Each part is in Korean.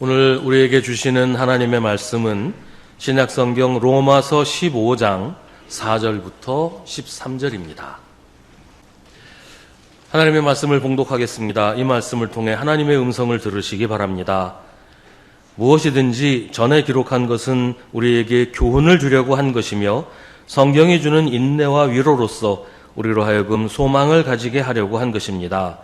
오늘 우리에게 주시는 하나님의 말씀은 신약성경 로마서 15장 4절부터 13절입니다. 하나님의 말씀을 봉독하겠습니다. 이 말씀을 통해 하나님의 음성을 들으시기 바랍니다. 무엇이든지 전에 기록한 것은 우리에게 교훈을 주려고 한 것이며 성경이 주는 인내와 위로로서 우리로 하여금 소망을 가지게 하려고 한 것입니다.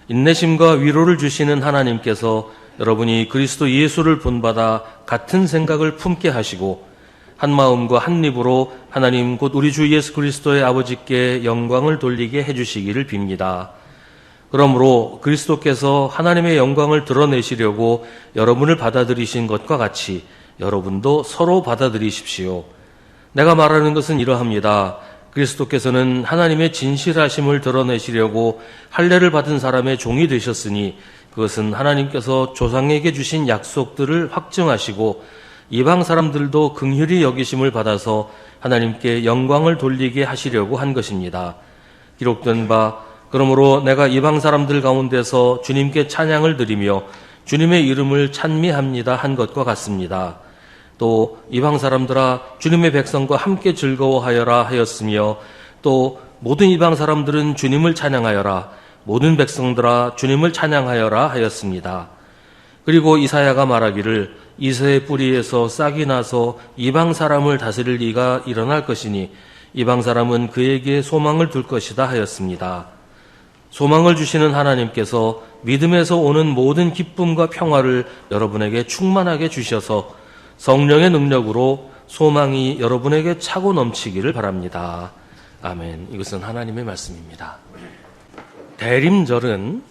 인내심과 위로를 주시는 하나님께서 여러분이 그리스도 예수를 본받아 같은 생각을 품게 하시고 한 마음과 한 입으로 하나님 곧 우리 주 예수 그리스도의 아버지께 영광을 돌리게 해주시기를 빕니다. 그러므로 그리스도께서 하나님의 영광을 드러내시려고 여러분을 받아들이신 것과 같이 여러분도 서로 받아들이십시오. 내가 말하는 것은 이러합니다. 그리스도께서는 하나님의 진실하심을 드러내시려고 할례를 받은 사람의 종이 되셨으니 그것은 하나님께서 조상에게 주신 약속들을 확증하시고 이방 사람들도 긍휼히 여기심을 받아서 하나님께 영광을 돌리게 하시려고 한 것입니다. 기록된 바 그러므로 내가 이방 사람들 가운데서 주님께 찬양을 드리며 주님의 이름을 찬미합니다 한 것과 같습니다. 또 이방 사람들아 주님의 백성과 함께 즐거워하여라 하였으며 또 모든 이방 사람들은 주님을 찬양하여라 모든 백성들아 주님을 찬양하여라 하였습니다. 그리고 이사야가 말하기를 이새의 뿌리에서 싹이 나서 이방 사람을 다스릴 이가 일어날 것이니 이방 사람은 그에게 소망을 둘 것이다 하였습니다. 소망을 주시는 하나님께서 믿음에서 오는 모든 기쁨과 평화를 여러분에게 충만하게 주셔서 성령의 능력으로 소망이 여러분에게 차고 넘치기를 바랍니다. 아멘. 이것은 하나님의 말씀입니다. 대림절은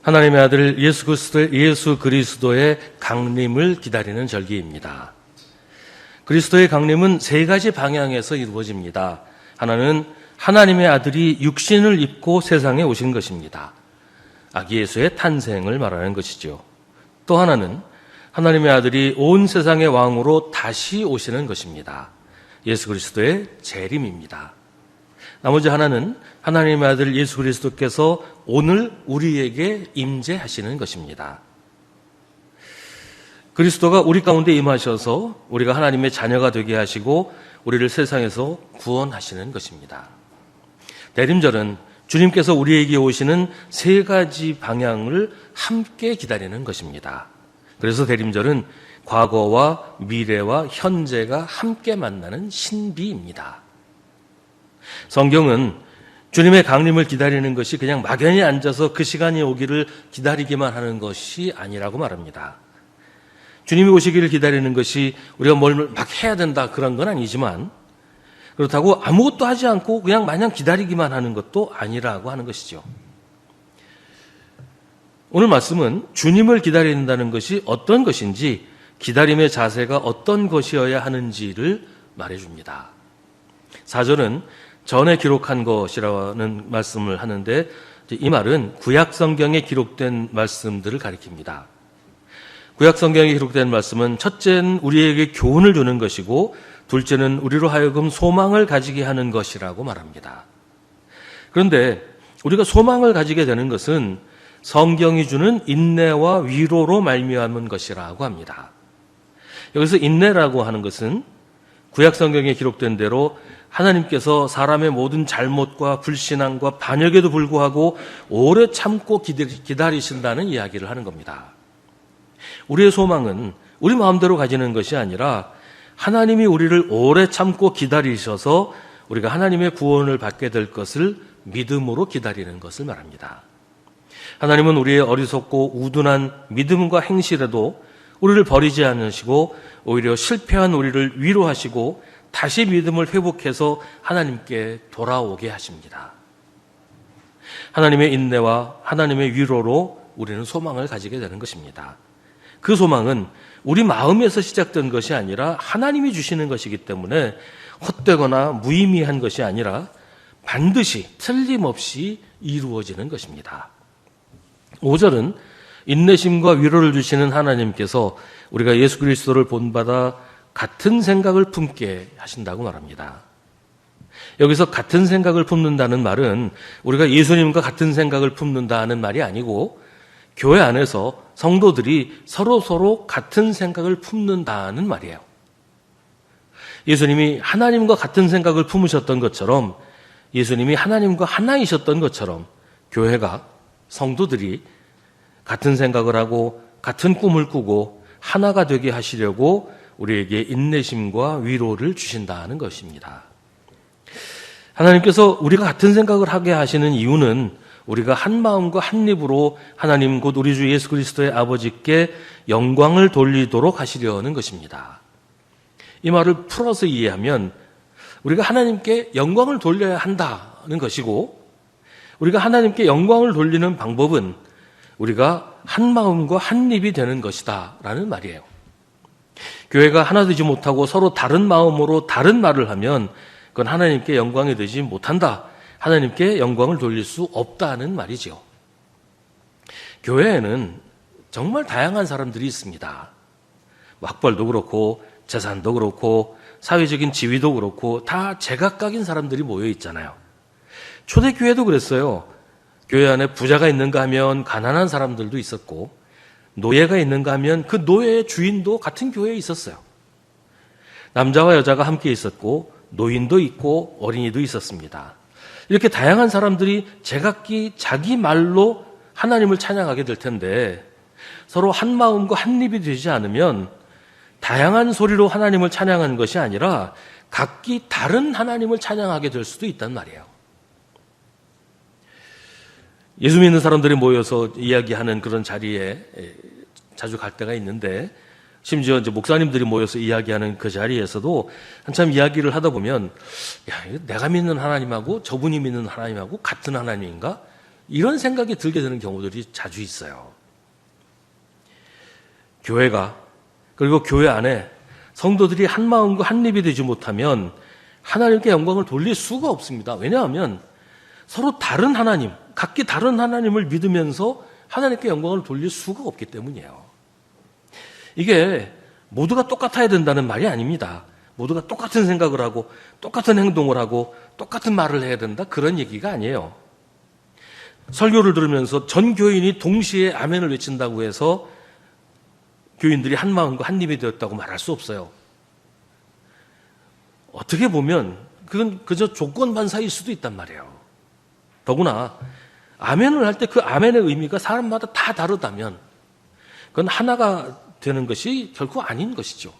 하나님의 아들 예수 그리스도의 강림을 기다리는 절기입니다. 그리스도의 강림은 세 가지 방향에서 이루어집니다. 하나는 하나님의 아들이 육신을 입고 세상에 오신 것입니다. 아기 예수의 탄생을 말하는 것이죠. 또 하나는 하나님의 아들이 온 세상의 왕으로 다시 오시는 것입니다. 예수 그리스도의 재림입니다. 나머지 하나는 하나님의 아들 예수 그리스도께서 오늘 우리에게 임재하시는 것입니다. 그리스도가 우리 가운데 임하셔서 우리가 하나님의 자녀가 되게 하시고 우리를 세상에서 구원하시는 것입니다. 대림절은 주님께서 우리에게 오시는 세 가지 방향을 함께 기다리는 것입니다. 그래서 대림절은 과거와 미래와 현재가 함께 만나는 신비입니다. 성경은 주님의 강림을 기다리는 것이 그냥 막연히 앉아서 그 시간이 오기를 기다리기만 하는 것이 아니라고 말합니다. 주님이 오시기를 기다리는 것이 우리가 뭘 막 해야 된다 그런 건 아니지만 그렇다고 아무것도 하지 않고 그냥 마냥 기다리기만 하는 것도 아니라고 하는 것이죠. 오늘 말씀은 주님을 기다린다는 것이 어떤 것인지 기다림의 자세가 어떤 것이어야 하는지를 말해줍니다. 4절은 전에 기록한 것이라는 말씀을 하는데 이 말은 구약 성경에 기록된 말씀들을 가리킵니다. 구약 성경에 기록된 말씀은 첫째는 우리에게 교훈을 주는 것이고 둘째는 우리로 하여금 소망을 가지게 하는 것이라고 말합니다. 그런데 우리가 소망을 가지게 되는 것은 성경이 주는 인내와 위로로 말미암은 것이라고 합니다. 여기서 인내라고 하는 것은 구약 성경에 기록된 대로 하나님께서 사람의 모든 잘못과 불신앙과 반역에도 불구하고 오래 참고 기다리신다는 이야기를 하는 겁니다. 우리의 소망은 우리 마음대로 가지는 것이 아니라 하나님이 우리를 오래 참고 기다리셔서 우리가 하나님의 구원을 받게 될 것을 믿음으로 기다리는 것을 말합니다. 하나님은 우리의 어리석고 우둔한 믿음과 행실에도 우리를 버리지 않으시고 오히려 실패한 우리를 위로하시고 다시 믿음을 회복해서 하나님께 돌아오게 하십니다. 하나님의 인내와 하나님의 위로로 우리는 소망을 가지게 되는 것입니다. 그 소망은 우리 마음에서 시작된 것이 아니라 하나님이 주시는 것이기 때문에 헛되거나 무의미한 것이 아니라 반드시 틀림없이 이루어지는 것입니다. 5절은 인내심과 위로를 주시는 하나님께서 우리가 예수 그리스도를 본받아 같은 생각을 품게 하신다고 말합니다. 여기서 같은 생각을 품는다는 말은 우리가 예수님과 같은 생각을 품는다는 말이 아니고 교회 안에서 성도들이 서로 같은 생각을 품는다는 말이에요. 예수님이 하나님과 같은 생각을 품으셨던 것처럼, 예수님이 하나님과 하나이셨던 것처럼 교회가, 성도들이 같은 생각을 하고 같은 꿈을 꾸고 하나가 되게 하시려고 우리에게 인내심과 위로를 주신다는 것입니다. 하나님께서 우리가 같은 생각을 하게 하시는 이유는 우리가 한 마음과 한 입으로 하나님 곧 우리 주 예수 그리스도의 아버지께 영광을 돌리도록 하시려는 것입니다. 이 말을 풀어서 이해하면 우리가 하나님께 영광을 돌려야 한다는 것이고, 우리가 하나님께 영광을 돌리는 방법은 우리가 한 마음과 한 입이 되는 것이다 라는 말이에요. 교회가 하나 되지 못하고 서로 다른 마음으로 다른 말을 하면 그건 하나님께 영광이 되지 못한다, 하나님께 영광을 돌릴 수 없다는 말이죠. 교회에는 정말 다양한 사람들이 있습니다. 학벌도 그렇고 재산도 그렇고 사회적인 지위도 그렇고 다 제각각인 사람들이 모여 있잖아요. 초대교회도 그랬어요. 교회 안에 부자가 있는가 하면 가난한 사람들도 있었고, 노예가 있는가 하면 그 노예의 주인도 같은 교회에 있었어요. 남자와 여자가 함께 있었고 노인도 있고 어린이도 있었습니다. 이렇게 다양한 사람들이 제각기 자기 말로 하나님을 찬양하게 될 텐데, 서로 한 마음과 한 입이 되지 않으면 다양한 소리로 하나님을 찬양하는 것이 아니라 각기 다른 하나님을 찬양하게 될 수도 있단 말이에요. 예수 믿는 사람들이 모여서 이야기하는 그런 자리에 자주 갈 때가 있는데, 심지어 이제 목사님들이 모여서 이야기하는 그 자리에서도 한참 이야기를 하다 보면, 야, 내가 믿는 하나님하고 저분이 믿는 하나님하고 같은 하나님인가? 이런 생각이 들게 되는 경우들이 자주 있어요. 교회가, 그리고 교회 안에 성도들이 한 마음과 한 입이 되지 못하면 하나님께 영광을 돌릴 수가 없습니다. 왜냐하면 서로 다른 하나님, 각기 다른 하나님을 믿으면서 하나님께 영광을 돌릴 수가 없기 때문이에요. 이게 모두가 똑같아야 된다는 말이 아닙니다. 모두가 똑같은 생각을 하고 똑같은 행동을 하고 똑같은 말을 해야 된다, 그런 얘기가 아니에요. 설교를 들으면서 전 교인이 동시에 아멘을 외친다고 해서 교인들이 한 마음과 한 입이 되었다고 말할 수 없어요. 어떻게 보면 그건 그저 조건반사일 수도 있단 말이에요. 더구나 아멘을 할 때 그 아멘의 의미가 사람마다 다 다르다면 그건 하나가 되는 것이 결코 아닌 것이죠.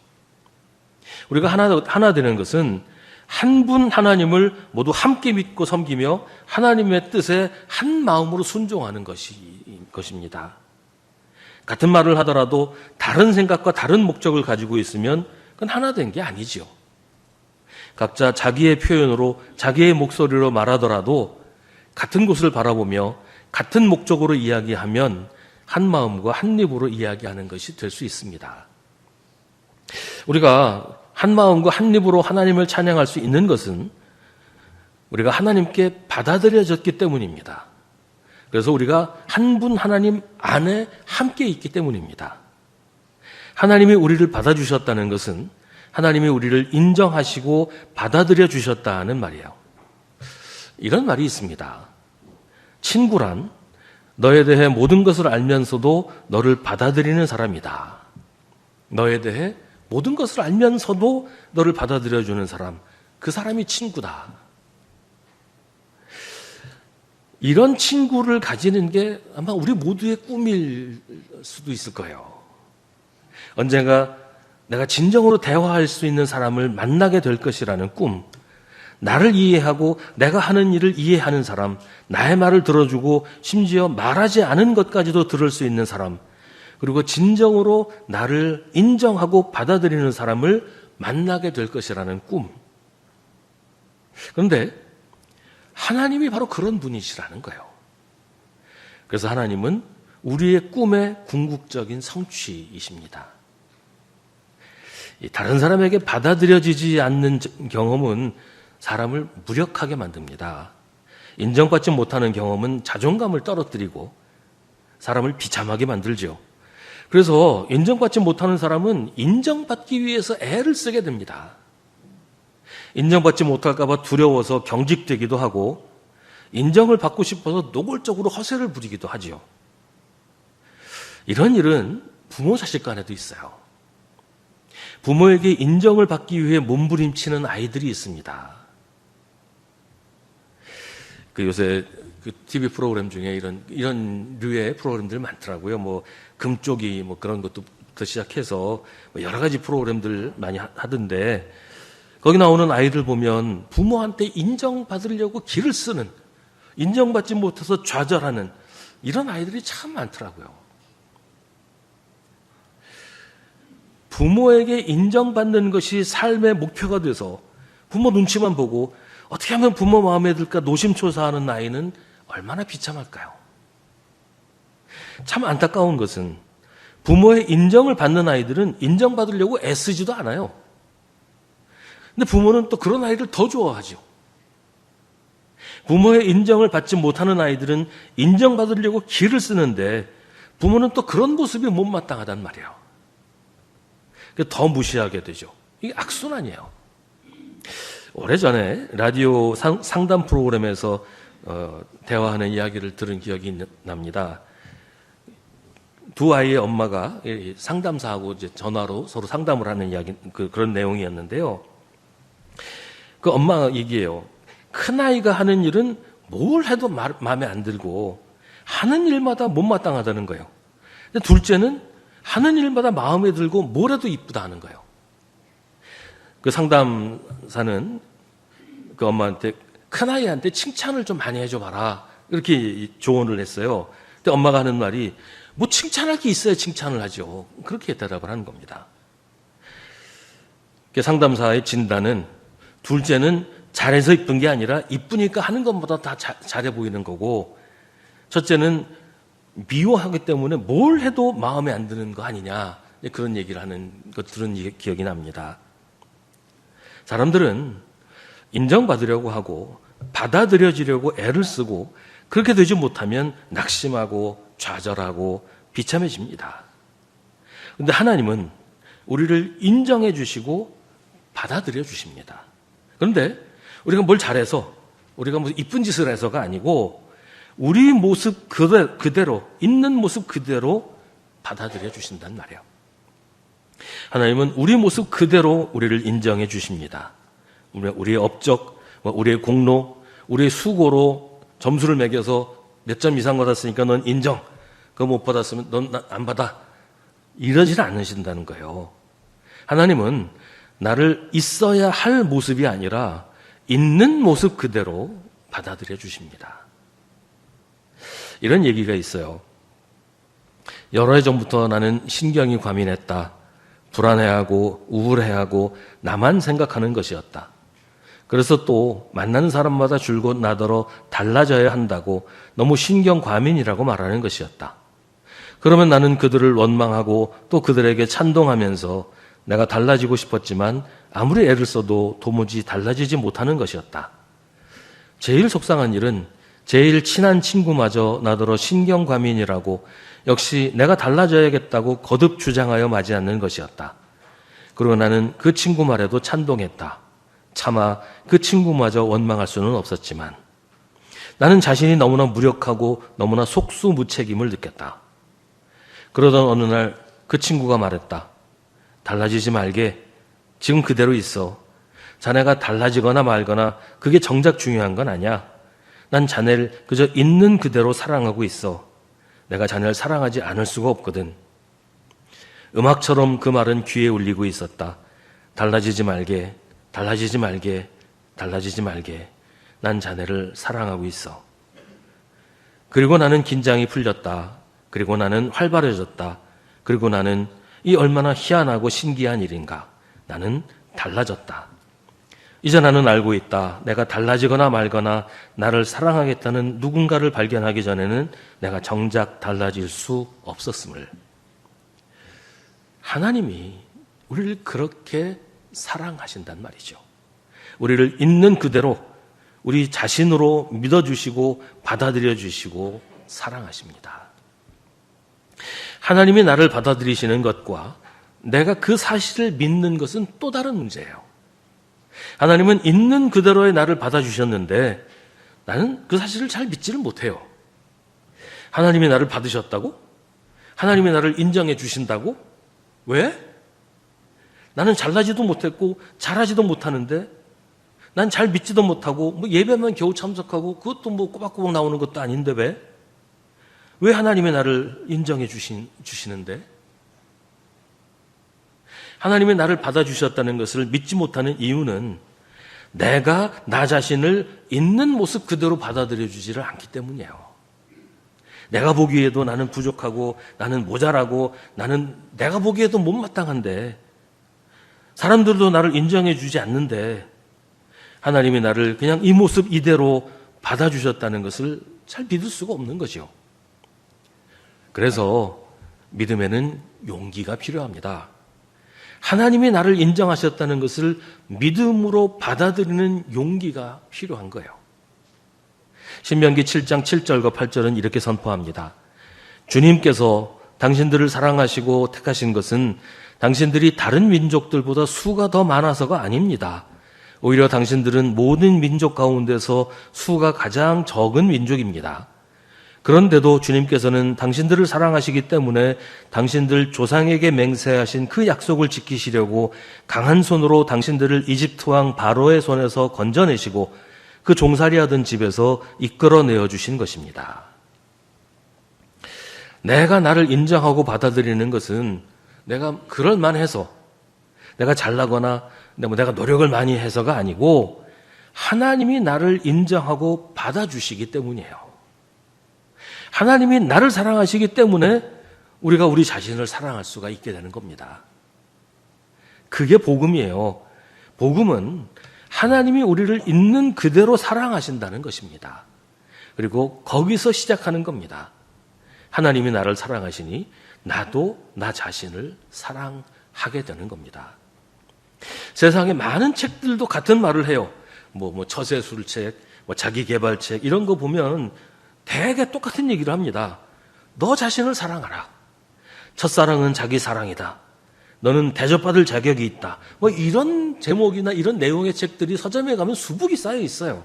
우리가 하나 되는 것은 한 분 하나님을 모두 함께 믿고 섬기며 하나님의 뜻에 한 마음으로 순종하는 것입니다. 같은 말을 하더라도 다른 생각과 다른 목적을 가지고 있으면 그건 하나 된 게 아니죠. 각자 자기의 표현으로 자기의 목소리로 말하더라도 같은 곳을 바라보며 같은 목적으로 이야기하면 한 마음과 한 입으로 이야기하는 것이 될 수 있습니다. 우리가 한 마음과 한 입으로 하나님을 찬양할 수 있는 것은 우리가 하나님께 받아들여졌기 때문입니다. 그래서 우리가 한 분 하나님 안에 함께 있기 때문입니다. 하나님이 우리를 받아주셨다는 것은 하나님이 우리를 인정하시고 받아들여 주셨다는 말이에요. 이런 말이 있습니다. 친구란 너에 대해 모든 것을 알면서도 너를 받아들이는 사람이다. 너에 대해 모든 것을 알면서도 너를 받아들여주는 사람, 그 사람이 친구다. 이런 친구를 가지는 게 아마 우리 모두의 꿈일 수도 있을 거예요. 언젠가 내가 진정으로 대화할 수 있는 사람을 만나게 될 것이라는 꿈, 나를 이해하고 내가 하는 일을 이해하는 사람, 나의 말을 들어주고 심지어 말하지 않은 것까지도 들을 수 있는 사람, 그리고 진정으로 나를 인정하고 받아들이는 사람을 만나게 될 것이라는 꿈. 그런데 하나님이 바로 그런 분이시라는 거예요. 그래서 하나님은 우리의 꿈의 궁극적인 성취이십니다. 다른 사람에게 받아들여지지 않는 경험은 사람을 무력하게 만듭니다. 인정받지 못하는 경험은 자존감을 떨어뜨리고 사람을 비참하게 만들죠. 그래서 인정받지 못하는 사람은 인정받기 위해서 애를 쓰게 됩니다. 인정받지 못할까 봐 두려워서 경직되기도 하고 인정을 받고 싶어서 노골적으로 허세를 부리기도 하죠. 이런 일은 부모 자식 간에도 있어요. 부모에게 인정을 받기 위해 몸부림치는 아이들이 있습니다. 요새 TV 프로그램 중에 이런 류의 프로그램들 많더라고요. 뭐 금쪽이 뭐 그런 것부터 시작해서 여러 가지 프로그램들 많이 하던데, 거기 나오는 아이들 보면 부모한테 인정받으려고 기를 쓰는, 인정받지 못해서 좌절하는 이런 아이들이 참 많더라고요. 부모에게 인정받는 것이 삶의 목표가 돼서 부모 눈치만 보고 어떻게 하면 부모 마음에 들까 노심초사하는 아이는 얼마나 비참할까요? 참 안타까운 것은 부모의 인정을 받는 아이들은 인정받으려고 애쓰지도 않아요. 근데 부모는 또 그런 아이를 더 좋아하죠. 부모의 인정을 받지 못하는 아이들은 인정받으려고 기를 쓰는데 부모는 또 그런 모습이 못마땅하단 말이에요. 더 무시하게 되죠. 이게 악순환이에요. 오래전에 라디오 상담 프로그램에서 대화하는 이야기를 들은 기억이 납니다. 두 아이의 엄마가 상담사하고 이제 전화로 서로 상담을 하는 이야기, 그런 내용이었는데요. 그 엄마 얘기예요. 큰 아이가 하는 일은 뭘 해도 마음에 안 들고 하는 일마다 못마땅하다는 거예요. 근데 둘째는 하는 일마다 마음에 들고 뭘 해도 이쁘다 하는 거예요. 그 상담사는 그 엄마한테 큰아이한테 칭찬을 좀 많이 해줘 봐라, 이렇게 조언을 했어요. 근데 엄마가 하는 말이 뭐 칭찬할 게 있어야 칭찬을 하죠. 그렇게 대답을 하는 겁니다. 그 상담사의 진단은 둘째는 잘해서 이쁜 게 아니라 이쁘니까 하는 것보다 다 잘해 보이는 거고, 첫째는 미워하기 때문에 뭘 해도 마음에 안 드는 거 아니냐, 그런 얘기를 하는 것 들은 기억이 납니다. 사람들은 인정받으려고 하고 받아들여지려고 애를 쓰고 그렇게 되지 못하면 낙심하고 좌절하고 비참해집니다. 그런데 하나님은 우리를 인정해 주시고 받아들여 주십니다. 그런데 우리가 뭘 잘해서, 우리가 무슨 이쁜 짓을 해서가 아니고 우리 모습 그대로, 있는 모습 그대로 받아들여 주신단 말이에요. 하나님은 우리 모습 그대로 우리를 인정해 주십니다. 우리의 업적, 우리의 공로, 우리의 수고로 점수를 매겨서 몇 점 이상 받았으니까 넌 인정, 그거 못 받았으면 넌 안 받아, 이러지 않으신다는 거예요. 하나님은 나를 있어야 할 모습이 아니라 있는 모습 그대로 받아들여 주십니다. 이런 얘기가 있어요. 여러 해 전부터 나는 신경이 과민했다. 불안해하고 우울해하고 나만 생각하는 것이었다. 그래서 또 만나는 사람마다 줄곧 나더러 달라져야 한다고 너무 신경 과민이라고 말하는 것이었다. 그러면 나는 그들을 원망하고 또 그들에게 찬동하면서 내가 달라지고 싶었지만 아무리 애를 써도 도무지 달라지지 못하는 것이었다. 제일 속상한 일은 제일 친한 친구마저 나더러 신경과민이라고 역시 내가 달라져야겠다고 거듭 주장하여 마지 않는 것이었다. 그리고 나는 그 친구 말에도 찬동했다. 차마 그 친구마저 원망할 수는 없었지만 나는 자신이 너무나 무력하고 너무나 속수무책임을 느꼈다. 그러던 어느 날 그 친구가 말했다. 달라지지 말게. 지금 그대로 있어. 자네가 달라지거나 말거나 그게 정작 중요한 건 아니야. 난 자네를 그저 있는 그대로 사랑하고 있어. 내가 자네를 사랑하지 않을 수가 없거든. 음악처럼 그 말은 귀에 울리고 있었다. 달라지지 말게, 달라지지 말게, 달라지지 말게. 난 자네를 사랑하고 있어. 그리고 나는 긴장이 풀렸다. 그리고 나는 활발해졌다. 그리고 나는 이 얼마나 희한하고 신기한 일인가. 나는 달라졌다. 이제 나는 알고 있다. 내가 달라지거나 말거나 나를 사랑하겠다는 누군가를 발견하기 전에는 내가 정작 달라질 수 없었음을. 하나님이 우리를 그렇게 사랑하신단 말이죠. 우리를 있는 그대로 우리 자신으로 믿어주시고 받아들여 주시고 사랑하십니다. 하나님이 나를 받아들이시는 것과 내가 그 사실을 믿는 것은 또 다른 문제예요. 하나님은 있는 그대로의 나를 받아주셨는데 나는 그 사실을 잘 믿지를 못해요. 하나님이 나를 받으셨다고? 하나님이 나를 인정해 주신다고? 왜? 나는 잘나지도 못했고 잘하지도 못하는데, 난 잘 믿지도 못하고 예배만 겨우 참석하고 그것도 꼬박꼬박 나오는 것도 아닌데 왜 하나님이 나를 인정해 주시는데? 하나님이 나를 받아주셨다는 것을 믿지 못하는 이유는 내가 나 자신을 있는 모습 그대로 받아들여 주지를 않기 때문이에요. 내가 보기에도 나는 부족하고 나는 모자라고 나는 내가 보기에도 못마땅한데, 사람들도 나를 인정해 주지 않는데 하나님이 나를 그냥 이 모습 이대로 받아주셨다는 것을 잘 믿을 수가 없는 거죠. 그래서 믿음에는 용기가 필요합니다. 하나님이 나를 인정하셨다는 것을 믿음으로 받아들이는 용기가 필요한 거예요. 신명기 7장 7절과 8절은 이렇게 선포합니다. 주님께서 당신들을 사랑하시고 택하신 것은 당신들이 다른 민족들보다 수가 더 많아서가 아닙니다. 오히려 당신들은 모든 민족 가운데서 수가 가장 적은 민족입니다. 그런데도 주님께서는 당신들을 사랑하시기 때문에 당신들 조상에게 맹세하신 그 약속을 지키시려고 강한 손으로 당신들을 이집트 왕 바로의 손에서 건져내시고 그 종살이하던 집에서 이끌어내어 주신 것입니다. 내가 나를 인정하고 받아들이는 것은 내가 그럴 만해서, 내가 잘나거나 내가 노력을 많이 해서가 아니고 하나님이 나를 인정하고 받아주시기 때문이에요. 하나님이 나를 사랑하시기 때문에 우리가 우리 자신을 사랑할 수가 있게 되는 겁니다. 그게 복음이에요. 복음은 하나님이 우리를 있는 그대로 사랑하신다는 것입니다. 그리고 거기서 시작하는 겁니다. 하나님이 나를 사랑하시니 나도 나 자신을 사랑하게 되는 겁니다. 세상에 많은 책들도 같은 말을 해요. 처세술책, 자기개발책 이런 거 보면 대개 똑같은 얘기를 합니다. 너 자신을 사랑하라. 첫사랑은 자기 사랑이다. 너는 대접받을 자격이 있다. 이런 제목이나 이런 내용의 책들이 서점에 가면 수북이 쌓여 있어요.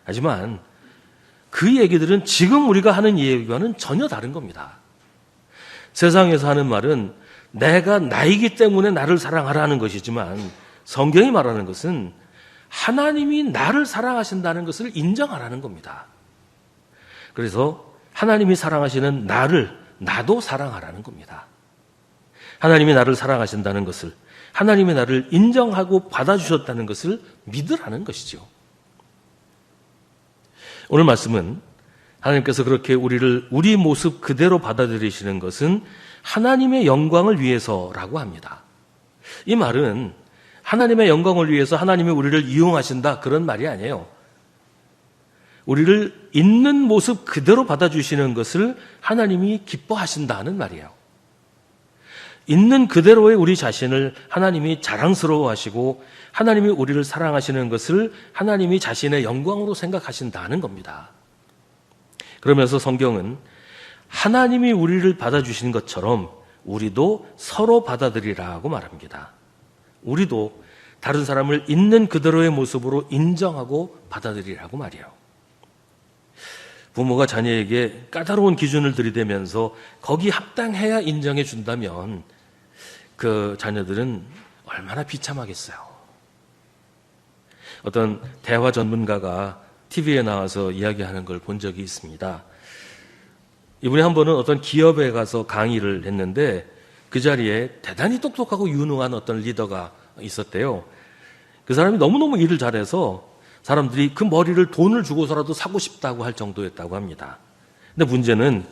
하지만 그 얘기들은 지금 우리가 하는 얘기와는 전혀 다른 겁니다. 세상에서 하는 말은 내가 나이기 때문에 나를 사랑하라는 것이지만 성경이 말하는 것은 하나님이 나를 사랑하신다는 것을 인정하라는 겁니다. 그래서 하나님이 사랑하시는 나도 사랑하라는 겁니다. 하나님이 나를 사랑하신다는 것을, 하나님이 나를 인정하고 받아주셨다는 것을 믿으라는 것이죠. 오늘 말씀은 하나님께서 그렇게 우리를 우리 모습 그대로 받아들이시는 것은 하나님의 영광을 위해서라고 합니다. 이 말은 하나님의 영광을 위해서 하나님이 우리를 이용하신다 그런 말이 아니에요. 우리를 있는 모습 그대로 받아주시는 것을 하나님이 기뻐하신다는 말이에요. 있는 그대로의 우리 자신을 하나님이 자랑스러워하시고 하나님이 우리를 사랑하시는 것을 하나님이 자신의 영광으로 생각하신다는 겁니다. 그러면서 성경은 하나님이 우리를 받아주신 것처럼 우리도 서로 받아들이라고 말합니다. 우리도 다른 사람을 있는 그대로의 모습으로 인정하고 받아들이라고 말이에요. 부모가 자녀에게 까다로운 기준을 들이대면서 거기 합당해야 인정해 준다면 그 자녀들은 얼마나 비참하겠어요. 어떤 대화 전문가가 TV에 나와서 이야기하는 걸 본 적이 있습니다. 이분이 한 번은 어떤 기업에 가서 강의를 했는데 그 자리에 대단히 똑똑하고 유능한 어떤 리더가 있었대요. 그 사람이 너무너무 일을 잘해서 사람들이 그 머리를 돈을 주고서라도 사고 싶다고 할 정도였다고 합니다. 근데 문제는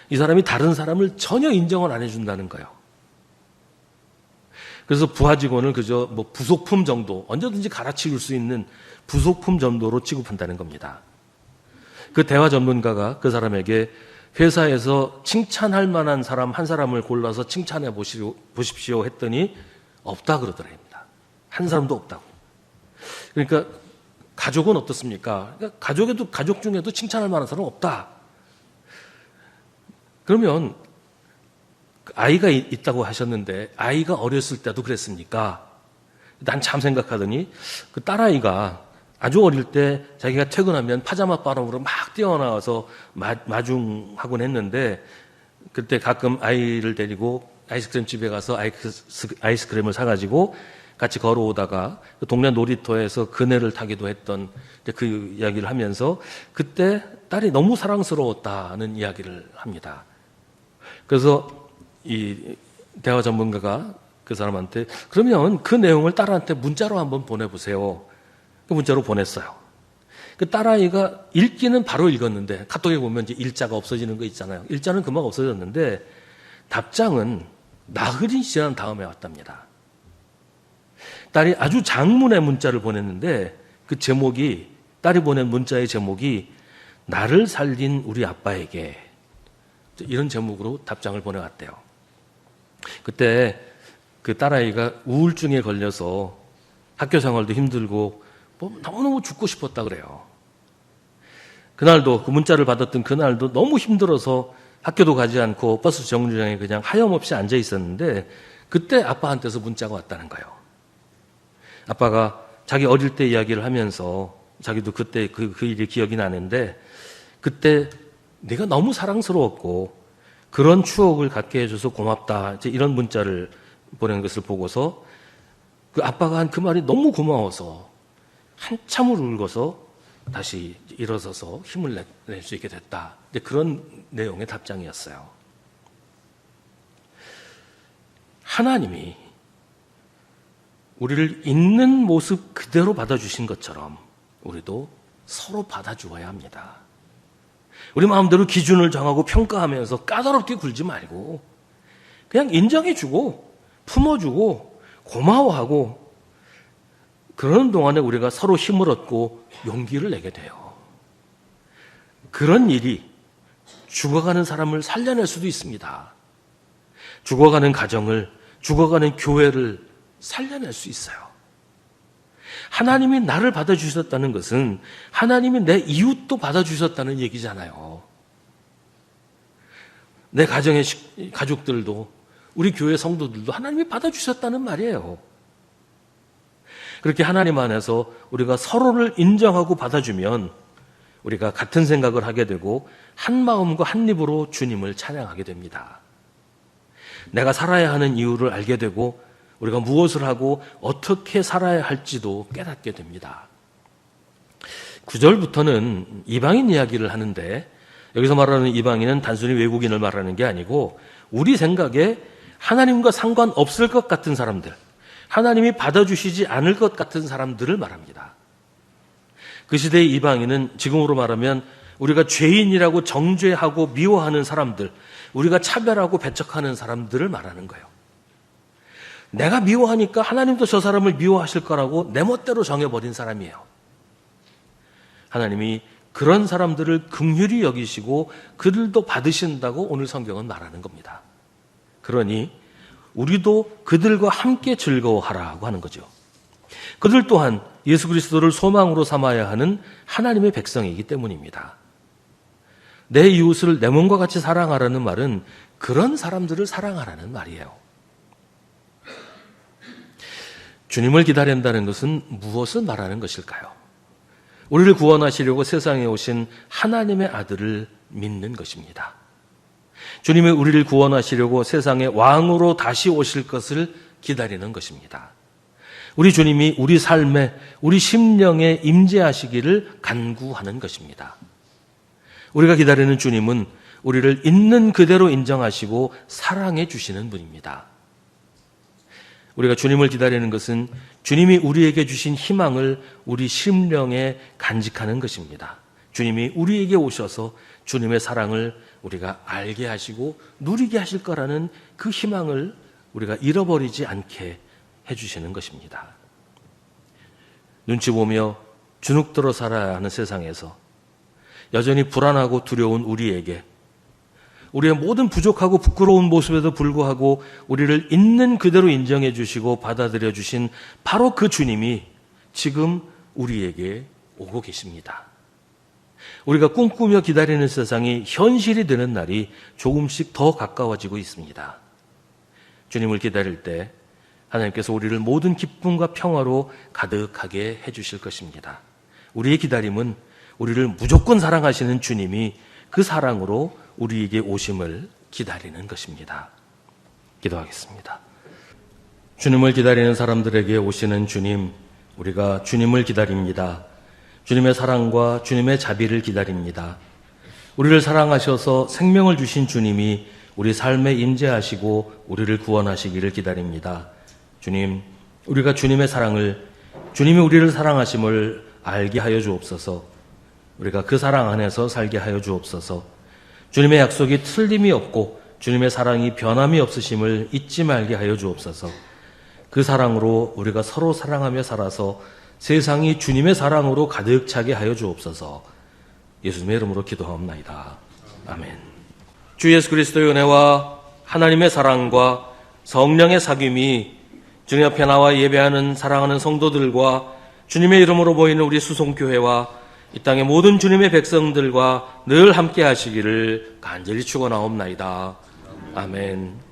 이 사람이 다른 사람을 전혀 인정을 안 해준다는 거예요. 그래서 부하 직원을 그저 부속품 정도, 언제든지 갈아치울 수 있는 부속품 정도로 취급한다는 겁니다. 그 대화 전문가가 그 사람에게 회사에서 칭찬할 만한 사람 한 사람을 골라서 칭찬해 보십시오 했더니 없다 그러더랍니다. 한 사람도 없다고. 그러니까 가족은 어떻습니까? 그러니까 가족 중에도 칭찬할 만한 사람은 없다. 그러면 아이가 있다고 하셨는데 아이가 어렸을 때도 그랬습니까? 난 참 생각하더니 그 딸아이가 아주 어릴 때 자기가 퇴근하면 파자마 바람으로 막 뛰어나와서 마중하곤 했는데 그때 가끔 아이를 데리고 아이스크림 집에 가서 아이스크림을 사가지고 같이 걸어오다가 동네 놀이터에서 그네를 타기도 했던 그 이야기를 하면서 그때 딸이 너무 사랑스러웠다는 이야기를 합니다. 그래서 이 대화 전문가가 그 사람한테 그러면 그 내용을 딸한테 문자로 한번 보내보세요. 그 문자로 보냈어요. 그 딸아이가 읽기는 바로 읽었는데 카톡에 보면 이제 일자가 없어지는 거 있잖아요. 일자는 금방 없어졌는데 답장은 나흘이 지난 다음에 왔답니다. 딸이 아주 장문의 문자를 보냈는데 그 제목이 딸이 보낸 문자의 제목이 나를 살린 우리 아빠에게 이런 제목으로 답장을 보내왔대요. 그때 그 딸아이가 우울증에 걸려서 학교 생활도 힘들고 너무너무 죽고 싶었다 그래요. 그날도 그 문자를 받았던 그날도 너무 힘들어서 학교도 가지 않고 버스 정류장에 그냥 하염없이 앉아 있었는데 그때 아빠한테서 문자가 왔다는 거예요. 아빠가 자기 어릴 때 이야기를 하면서 자기도 그때 그 일이 기억이 나는데 그때 내가 너무 사랑스러웠고 그런 추억을 갖게 해줘서 고맙다. 이제 이런 문자를 보낸 것을 보고서 그 아빠가 한 그 말이 너무 고마워서 한참을 울고서 다시 일어서서 힘을 낼 수 있게 됐다. 그런 내용의 답장이었어요. 하나님이 우리를 있는 모습 그대로 받아주신 것처럼 우리도 서로 받아주어야 합니다. 우리 마음대로 기준을 정하고 평가하면서 까다롭게 굴지 말고 그냥 인정해주고 품어주고 고마워하고 그러는 동안에 우리가 서로 힘을 얻고 용기를 내게 돼요. 그런 일이 죽어가는 사람을 살려낼 수도 있습니다. 죽어가는 가정을, 죽어가는 교회를 살려낼 수 있어요. 하나님이 나를 받아주셨다는 것은 하나님이 내 이웃도 받아주셨다는 얘기잖아요. 내 가정의 가족들도 우리 교회 성도들도 하나님이 받아주셨다는 말이에요. 그렇게 하나님 안에서 우리가 서로를 인정하고 받아주면 우리가 같은 생각을 하게 되고 한 마음과 한 입으로 주님을 찬양하게 됩니다. 내가 살아야 하는 이유를 알게 되고 우리가 무엇을 하고 어떻게 살아야 할지도 깨닫게 됩니다. 9절부터는 이방인 이야기를 하는데 여기서 말하는 이방인은 단순히 외국인을 말하는 게 아니고 우리 생각에 하나님과 상관없을 것 같은 사람들, 하나님이 받아주시지 않을 것 같은 사람들을 말합니다. 그 시대의 이방인은 지금으로 말하면 우리가 죄인이라고 정죄하고 미워하는 사람들, 우리가 차별하고 배척하는 사람들을 말하는 거예요. 내가 미워하니까 하나님도 저 사람을 미워하실 거라고 내 멋대로 정해버린 사람이에요. 하나님이 그런 사람들을 긍휼히 여기시고 그들도 받으신다고 오늘 성경은 말하는 겁니다. 그러니 우리도 그들과 함께 즐거워하라고 하는 거죠. 그들 또한 예수 그리스도를 소망으로 삼아야 하는 하나님의 백성이기 때문입니다. 내 이웃을 내 몸과 같이 사랑하라는 말은 그런 사람들을 사랑하라는 말이에요. 주님을 기다린다는 것은 무엇을 말하는 것일까요? 우리를 구원하시려고 세상에 오신 하나님의 아들을 믿는 것입니다. 주님이 우리를 구원하시려고 세상의 왕으로 다시 오실 것을 기다리는 것입니다. 우리 주님이 우리 삶에, 우리 심령에 임재하시기를 간구하는 것입니다. 우리가 기다리는 주님은 우리를 있는 그대로 인정하시고 사랑해 주시는 분입니다. 우리가 주님을 기다리는 것은 주님이 우리에게 주신 희망을 우리 심령에 간직하는 것입니다. 주님이 우리에게 오셔서 주님의 사랑을 우리가 알게 하시고 누리게 하실 거라는 그 희망을 우리가 잃어버리지 않게 해주시는 것입니다. 눈치 보며 주눅들어 살아야 하는 세상에서 여전히 불안하고 두려운 우리에게 우리의 모든 부족하고 부끄러운 모습에도 불구하고 우리를 있는 그대로 인정해 주시고 받아들여 주신 바로 그 주님이 지금 우리에게 오고 계십니다. 우리가 꿈꾸며 기다리는 세상이 현실이 되는 날이 조금씩 더 가까워지고 있습니다. 주님을 기다릴 때 하나님께서 우리를 모든 기쁨과 평화로 가득하게 해주실 것입니다. 우리의 기다림은 우리를 무조건 사랑하시는 주님이 그 사랑으로 우리에게 오심을 기다리는 것입니다. 기도하겠습니다. 주님을 기다리는 사람들에게 오시는 주님, 우리가 주님을 기다립니다. 주님의 사랑과 주님의 자비를 기다립니다. 우리를 사랑하셔서 생명을 주신 주님이 우리 삶에 임재하시고 우리를 구원하시기를 기다립니다. 주님, 우리가 주님의 사랑을, 주님이 우리를 사랑하심을 알게 하여 주옵소서. 우리가 그 사랑 안에서 살게 하여 주옵소서. 주님의 약속이 틀림이 없고 주님의 사랑이 변함이 없으심을 잊지 말게 하여 주옵소서. 그 사랑으로 우리가 서로 사랑하며 살아서 세상이 주님의 사랑으로 가득 차게 하여 주옵소서. 예수님의 이름으로 기도하옵나이다. 아멘. 주 예수 그리스도의 은혜와 하나님의 사랑과 성령의 사귐이 주님 앞에 나와 예배하는 사랑하는 성도들과 주님의 이름으로 모이는 우리 수송교회와 이 땅의 모든 주님의 백성들과 늘 함께 하시기를 간절히 축원하옵나이다. 아멘.